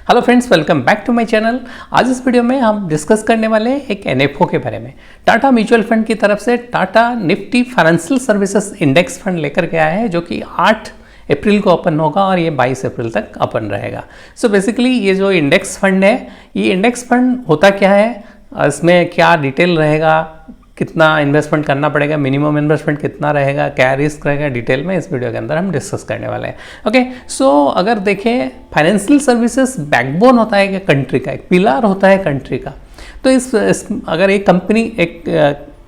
Hello friends, welcome back to my channel. आज इस video में हम डिस्कस करने वाले हैं एक एनएफओ के बारे में। टाटा म्यूचुअल फंड की तरफ से Tata Nifty financial services index fund लेकर के आया है, जो कि 8 अप्रैल को ओपन होगा और ये 22 अप्रैल तक ओपन रहेगा। सो बेसिकली ये जो इंडेक्स फंड है, ये इंडेक्स फंड होता क्या है, इसमें क्या डिटेल रहेगा, कितना इन्वेस्टमेंट करना पड़ेगा, मिनिमम इन्वेस्टमेंट कितना रहेगा, क्या रिस्क रहेगा, डिटेल में इस वीडियो के अंदर हम डिस्कस करने वाले हैं। ओके, सो अगर देखें, फाइनेंशियल सर्विसेज बैकबोन होता है एक कंट्री का, एक पिलर होता है कंट्री का। तो इस अगर एक कंपनी, एक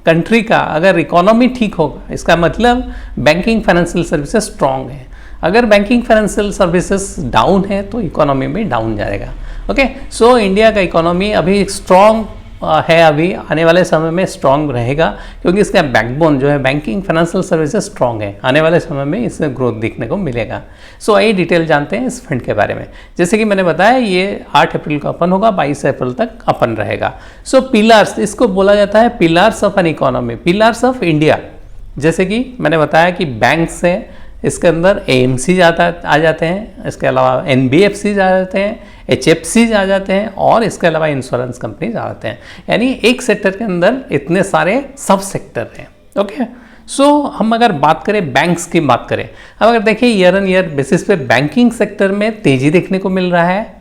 कंट्री का अगर इकोनॉमी ठीक होगा, इसका मतलब बैंकिंग फाइनेंशियल सर्विसेज स्ट्रांग है। अगर बैंकिंग फाइनेंशियल सर्विसेज डाउन है तो इकोनॉमी में डाउन जाएगा। ओके, सो इंडिया का इकोनॉमी अभी स्ट्रांग है, अभी आने वाले समय में स्ट्रांग रहेगा, क्योंकि इसका बैकबोन जो है बैंकिंग फाइनेंशियल सर्विसेज स्ट्रांग है। आने वाले समय में इसमें ग्रोथ देखने को मिलेगा। सो आइए डिटेल जानते हैं इस फंड के बारे में। जैसे कि मैंने बताया, ये 8 अप्रैल को ओपन होगा, 22 अप्रैल तक ओपन रहेगा। सो पिलर्स, इसको बोला जाता है pillars of an economy, pillars of India. जैसे कि मैंने बताया कि बैंक्स हैं, इसके अंदर एएमसी आ जाते हैं, इसके अलावा एनबीएफसी आ जाते हैं, एचएफसी आ जाते हैं, और इसके अलावा इंश्योरेंस कंपनीज आ जाते हैं। यानी एक सेक्टर के अंदर इतने सारे सब सेक्टर हैं। ओके, सो हम अगर बात करें बैंक्स की बात करें, अब अगर देखिए ईयर ऑन ईयर बेसिस पे बैंकिंग सेक्टर में तेजी देखने को मिल रहा है,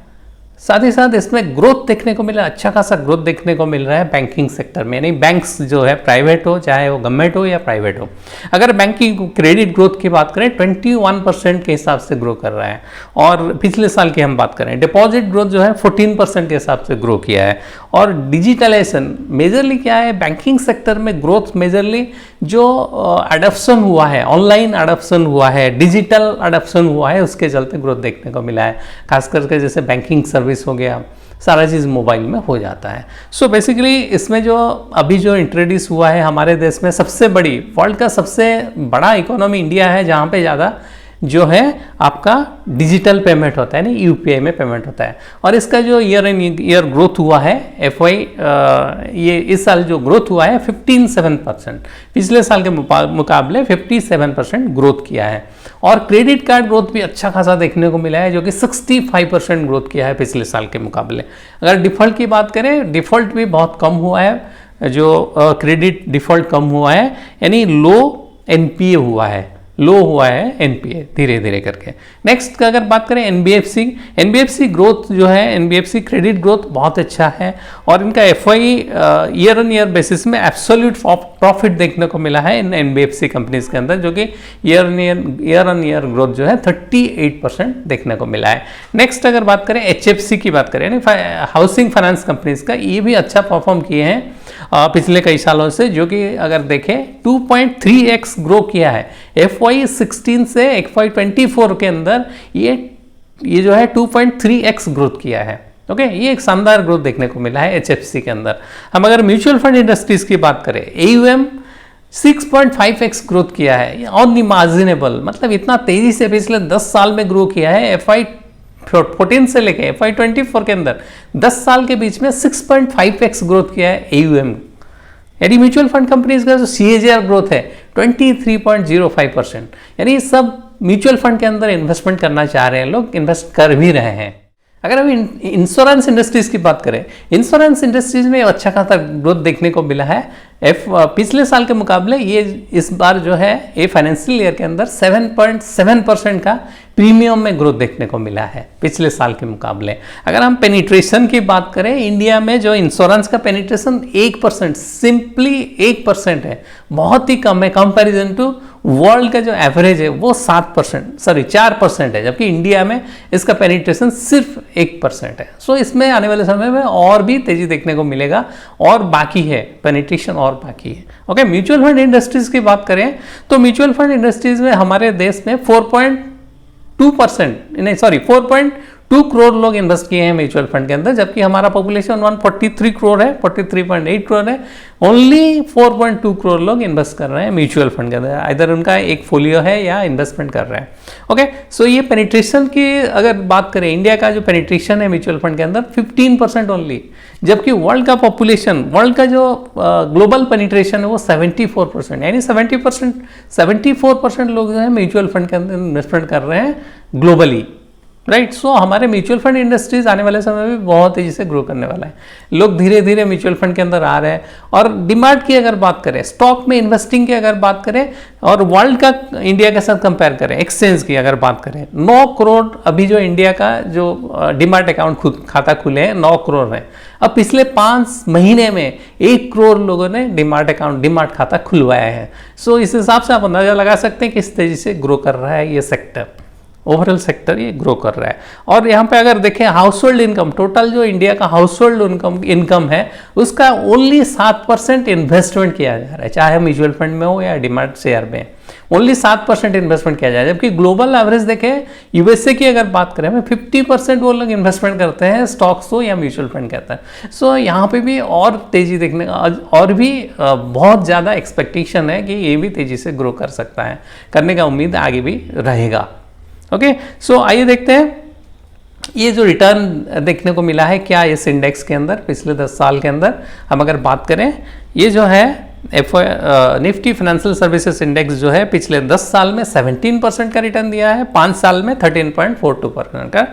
साथ ही साथ इसमें ग्रोथ देखने को मिल रहा है, अच्छा खासा ग्रोथ देखने को मिल रहा है बैंकिंग सेक्टर में। यानी बैंक्स जो है, प्राइवेट हो, चाहे वो गवर्नमेंट हो या प्राइवेट हो, अगर बैंकिंग क्रेडिट ग्रोथ की बात करें 21% के हिसाब से ग्रो कर रहा है। और पिछले साल की हम बात करें, डिपॉजिट ग्रोथ जो है 14% के हिसाब से ग्रो किया है। और डिजिटलाइजेशन मेजरली क्या है, बैंकिंग सेक्टर में ग्रोथ मेजरली जो अडॉप्शन हुआ है, ऑनलाइन अडॉप्शन हुआ है, डिजिटल अडॉप्शन हुआ है, उसके चलते ग्रोथ देखने को मिला है। खास करके जैसे बैंकिंग सर्विस हो गया, सारा चीज़ मोबाइल में हो जाता है। सो बेसिकली इसमें जो अभी जो इंट्रोड्यूस हुआ है हमारे देश में, सबसे बड़ी, वर्ल्ड का सबसे बड़ा इकोनॉमी इंडिया है, जहाँ पे ज़्यादा जो है आपका डिजिटल पेमेंट होता है, ना यूपीआई में पेमेंट होता है। और इसका जो ईयर इन ईयर ग्रोथ हुआ है ये इस साल जो ग्रोथ हुआ है 57%, पिछले साल के मुकाबले 57% ग्रोथ किया है। और क्रेडिट कार्ड ग्रोथ भी अच्छा खासा देखने को मिला है, जो कि 65% ग्रोथ किया है पिछले साल के मुकाबले। अगर डिफ़ॉल्ट की बात करें, डिफ़ॉल्ट भी बहुत कम हुआ है, जो क्रेडिट डिफ़ॉल्ट कम हुआ है, यानी लो एनपीए हुआ है, लो हुआ है एनपीए धीरे धीरे करके। नेक्स्ट का अगर बात करें एनबीएफसी ग्रोथ जो है, एनबीएफसी क्रेडिट ग्रोथ बहुत अच्छा है। और इनका FI year on year basis में एब्सोल्यूट प्रॉफिट देखने को मिला है इन एनबीएफसी कंपनीज के अंदर, जो कि ईयर ऑन ईयर ग्रोथ जो है 38% देखने को मिला है। नेक्स्ट अगर बात करें एचएफसी की बात करें, यानी हाउसिंग फाइनेंस कंपनीज का, ये भी अच्छा परफॉर्म किए हैं पिछले कई सालों से, जो कि अगर देखें 2.3x ग्रो किया है। FY16 से FY24 के अंदर ये जो है 2.3x ग्रोथ किया है। ओके, ये एक शानदार ग्रोथ देखने को मिला है एचएफसी के अंदर। हम अगर म्यूचुअल फंड इंडस्ट्रीज की बात करें, AUM 6.5x ग्रोथ किया है, अनइमेजिनेबल, मतलब इतना तेजी से पिछले 10 साल में ग्रो किया है। FY14 से लेके FY24 के अंदर 10 साल के बीच में 6.5x ग्रोथ किया है AUM। यानी म्यूचुअल फंड कंपनीज का जो CAGR ग्रोथ है 23.05%। यानी सब म्यूचुअल फंड के अंदर इन्वेस्टमेंट करना चाह रहे हैं, लोग इन्वेस्ट कर भी रहे हैं। अगर हम इंश्योरेंस इंडस्ट्रीज की बात करें, इंश्योरेंस इंडस्ट्रीज में अच्छा खासा ग्रोथ देखने को मिला है। पिछले साल के मुकाबले ये इस बार जो है ये फाइनेंशियल ईयर के अंदर 7.7% का प्रीमियम में ग्रोथ देखने को मिला है पिछले साल के मुकाबले। अगर हम पेनिट्रेशन की बात करें, इंडिया में जो इंश्योरेंस का पेनिट्रेशन 1%, सिंपली 1% है, बहुत ही कम है कंपैरिजन टू वर्ल्ड का जो एवरेज है वो 4% है, जबकि इंडिया में इसका पेनिट्रेशन सिर्फ 1% है। सो इसमें आने वाले समय में और भी तेजी देखने को मिलेगा, और बाकी है पेनिट्रेशन, और बाकी है। ओके, म्यूचुअल फंड इंडस्ट्रीज की बात करें तो म्यूचुअल फंड इंडस्ट्रीज में हमारे देश में 4.2 करोड़ लोग इन्वेस्ट किए हैं म्यूचुअल फंड के अंदर, जबकि हमारा पॉपुलेशन 143 करोड़ है, 43.8 करोड़ है। ओनली 4.2 करोड़ लोग इन्वेस्ट कर रहे हैं म्यूचुअल फंड के अंदर, इधर उनका एक फोलियो है या इन्वेस्टमेंट कर रहे हैं। ओके, सो ये पेनिट्रेशन की अगर बात करें, इंडिया का जो पेनिट्रेशन है म्यूचुअल फंड के अंदर 15% ओनली, जबकि वर्ल्ड का पॉपुलेशन, वर्ल्ड का जो ग्लोबल पेनिट्रेशन है वो 74%, यानी 74% लोग जो है म्यूचुअल फंड के अंदर इन्वेस्टमेंट कर रहे हैं ग्लोबली। राइट। सो हमारे म्यूचुअल फंड इंडस्ट्रीज आने वाले समय में बहुत तेजी से ग्रो करने वाला है। लोग धीरे धीरे म्यूचुअल फंड के अंदर आ रहे हैं। और डिमांड की अगर बात करें, स्टॉक में इन्वेस्टिंग की अगर बात करें और वर्ल्ड का इंडिया के साथ कंपेयर करें, एक्सचेंज की अगर बात करें, 9 करोड़ अभी जो इंडिया का जो डिमाट अकाउंट खाता खुले हैं 9 करोड़ है। अब पिछले 5 महीने में 1 करोड़ लोगों ने डिमाट खाता खुलवाया है। सो इस हिसाब से आप अंदाजा लगा सकते हैं किस तेजी से ग्रो कर रहा है ये सेक्टर, ओवरऑल सेक्टर ये ग्रो कर रहा है। और यहाँ पे अगर देखें हाउस होल्ड इनकम, टोटल जो इंडिया का हाउस होल्ड इनकम है उसका ओनली 7% इन्वेस्टमेंट किया जा रहा है, चाहे म्यूचुअल फंड में हो या डिमैट शेयर में, ओनली 7% इन्वेस्टमेंट किया जा रहा है। जबकि ग्लोबल एवरेज देखें, यूएसए की अगर बात करें, 50% वो लोग इन्वेस्टमेंट करते हैं, स्टॉक्स हो या म्यूचुअल फंड कहता है। सो यहाँ पे भी और तेजी देखने का, और भी बहुत ज़्यादा एक्सपेक्टेशन है कि ये भी तेजी से ग्रो कर सकता है, करने का उम्मीद आगे भी रहेगा। ओके, सो आइए देखते हैं ये जो रिटर्न देखने को मिला है क्या इस इंडेक्स के अंदर पिछले 10 साल के अंदर। हम अगर बात करें, ये जो है निफ्टी फाइनेंशियल सर्विसेज इंडेक्स जो है पिछले 10 साल में 17% का रिटर्न दिया है, 5 साल में 13.42% का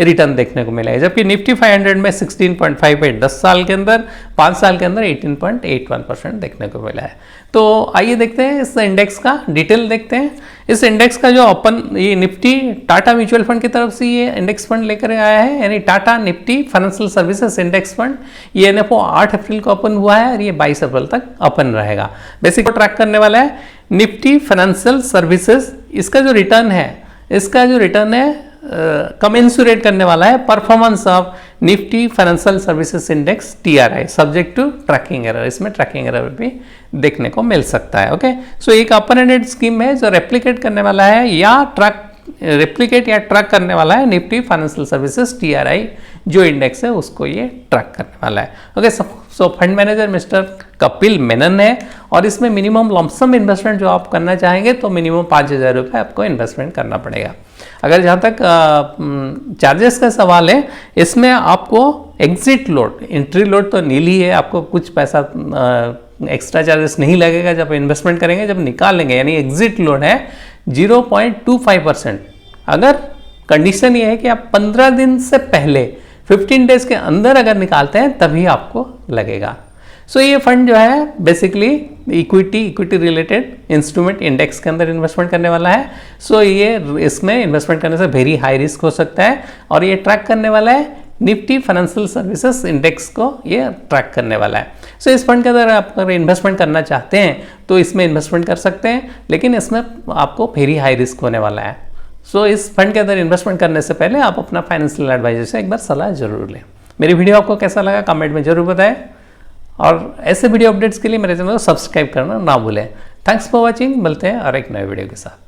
रिटर्न देखने को मिला है। जबकि निफ्टी 500 में 16.58 10 साल के अंदर, 5 साल के अंदर 18.81% देखने को मिला है। तो आइए देखते हैं इस इंडेक्स का डिटेल देखते हैं। इस इंडेक्स का जो ये निफ्टी टाटा म्यूचुअल फंड की तरफ से ये इंडेक्स फंड लेकर आया है, यानी Tata Nifty financial services index fund. ये एनएफओ 8 अप्रैल को ओपन हुआ है और ये 22 अप्रैल तक ओपन रहेगा। बेसिक ट्रैक करने वाला है निफ्टी फाइनेंशियल सर्विसेज। इसका जो रिटर्न है कमेंसुरेट करने वाला है performance of Nifty financial services index TRI, subject to tracking error. इसमें ट्रैकिंग एरर भी देखने को मिल सकता है। ओके, सो एक ओपन एंडेड स्कीम है जो रेप्लिकेट करने वाला है या ट्रैक करने वाला है निफ्टी फाइनेंशियल सर्विसेज TRI जो इंडेक्स है उसको ये ट्रैक करने वाला है। Okay, so fund manager mister Kapil Menon है और इसमें मिनिमम लमसम इन्वेस्टमेंट जो आप करना चाहेंगे तो मिनिमम 5,000 रुपये आपको इन्वेस्टमेंट करना पड़ेगा। अगर जहाँ तक चार्जेस का सवाल है, इसमें आपको एग्जिट लोड, एंट्री लोड तो नील ही है, आपको कुछ पैसा एक्स्ट्रा चार्जेस नहीं लगेगा जब इन्वेस्टमेंट करेंगे। जब निकालेंगे यानी एग्जिट लोड है 0.25%। अगर कंडीशन ये है कि आप 15 दिन से पहले 15 डेज के अंदर अगर निकालते हैं तभी आपको लगेगा। सो ये फंड जो है basically equity related instrument index के अंदर इन्वेस्टमेंट करने वाला है। सो ये इसमें इन्वेस्टमेंट करने से वेरी हाई रिस्क हो सकता है और ये ट्रैक करने वाला है निफ्टी फाइनेंशियल सर्विसेज इंडेक्स को ये ट्रैक करने वाला है। सो इस फंड के अंदर आप अगर इन्वेस्टमेंट करना चाहते हैं तो इसमें इन्वेस्टमेंट कर सकते हैं, लेकिन इसमें आपको वेरी हाई रिस्क होने वाला है। सो इस फंड के अंदर इन्वेस्टमेंट करने से पहले आप अपना फाइनेंशियल एडवाइजर से एक बार सलाह जरूर लें। मेरी वीडियो आपको कैसा लगा कमेंट में जरूर बताएं और ऐसे वीडियो अपडेट्स के लिए मेरे चैनल को सब्सक्राइब करना ना भूलें। थैंक्स फॉर वॉचिंग, मिलते हैं और एक नए वीडियो के साथ।